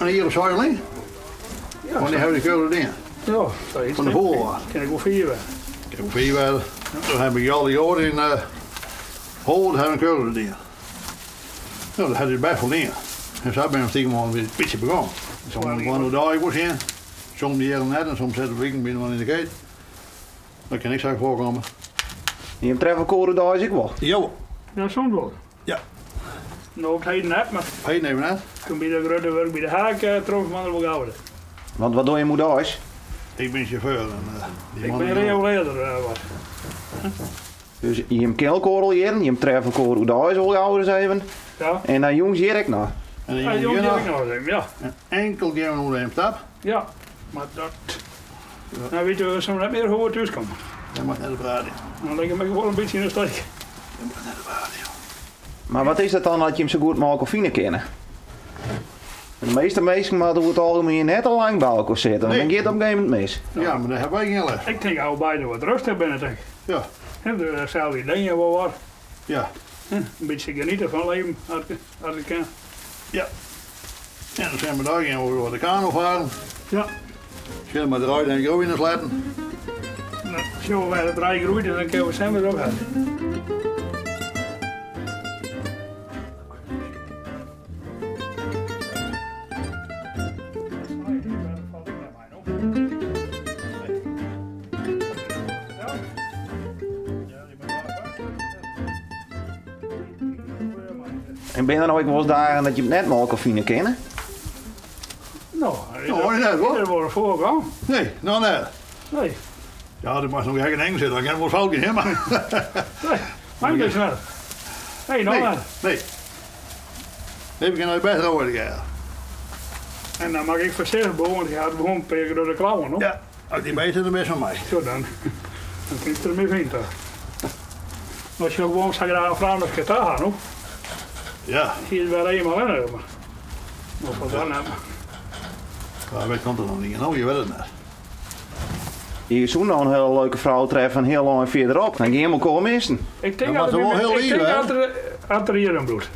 En hier op Zuiling? Ja, Wanneer heb je de keulen in? ja, zoiets. Van de voorwaar. Kan ik wel 4 weer. Ik heb 4 wel. Toen heb ik al die jaren in Hol, heb ik keulen in. Nou, dat had ik best wel in. En zo ben ik stiekem al een beetje begonnen. Soms gewoon een dag was in. Soms die heel net en soms zetten we weekend binnen in de gate. Dat kan niks uit voorkomen. Je hebt treffelkoren daar is ik wel. Jo. Ja, soms wel. Ja. Nou, het heet net, maar Hey, neem net. toen bij de grote werk bij de haak trof man er wel gehouden. Want wat doe je moeder thuis? Ik ben chauffeur. En, die Ik mannen ben die- reoleder wat. Dus je hebt keelkoren hier, je hebt treffelkoren thuis al gehouden even. Ja. En dan jongens hier ik nog. En dan Ja, jongen jongen, hier die heb ik nog. nog eens, ja. En enkel keer onder een stap. Ja, maar dat... Nou weet je, we zullen net meer voor thuis komen. Dat mag naar de radio. Dan leg ik me gewoon een beetje in de steek. Dat mag naar de radio. Maar wat is dat dan dat je hem zo goed mogelijk vinden kennen? De meeste mensen maar doen het algemeen net al lang bij elkaar zitten. Dan Nee. gaat het op een gegeven moment mis. Ja, maar daar hebben wij geen les. Ik denk al beide wat rustig binnen, denk ik. Ja, Dezelfde dingen wel wat. ja, Een beetje genieten van leven, als ik kan. ja. En dan zijn we daar gaan we de kano varen. Ja, Schil maar eruit en groeien in de sletten. nou, zo wij het draai groeit en dan kunnen we samen erop gaan. En ben je dan ook wel eens dagen dat je hem net mogelijk vinden kennen? Nou, hoor je net, hoor. dat wordt voorgegaan. Nee, nou nee. Nee, Ja, dat mag nog gek in Engels zitten, dan kan het wel fout gaan, maar... nee, maar niet snel. Nee, nou Nee, maar. nee. Nee, we kunnen best worden, ja. En dan mag ik voorzichtig boven, want die gaat gewoon peken door de klauwen, hoor. Ja, als die beter dan best van mij. Zo dan. Dan kun je er mee vinden. Als je ook gewoon zou graag vragen of je het gaan, hoor. Ja, Hier is wel eenmaal in, maar. Of wat dan hebben. maar weet komt er nog niet. Nou, je weet het net. Je zou nou een hele leuke vrouw treffen en heel lang verderop. Dan ga je helemaal komen missen. Ik denk Dat was wel heel lief, hè? dat er hier een bloed.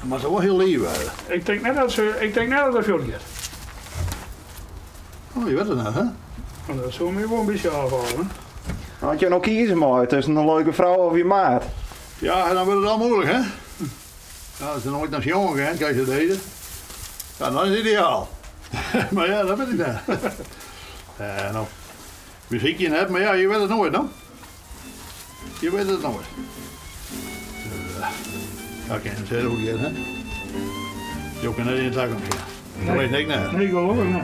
Maar ze wel heel lief waren. Ik denk net dat er veel gaat. Oh, je weet het net, hè? Want dat zou me wel een beetje afvallen. Had je nog kiezen maar tussen een leuke vrouw of je maat? Ja, en dan wordt het al moeilijk, hè? Ja, als je nooit naar jongen gaat, kijk je het eten. Ja, dan is het ideaal. Maar ja, dat weet ik niet. Nou, muziekje net, maar ja, je weet het nooit, no? Je weet het nooit. Ja, ik kan het zeggen hoe je het, hè? Je kan net in het zak omgaan. Dat weet ik niet. Nee, ik geloof het niet.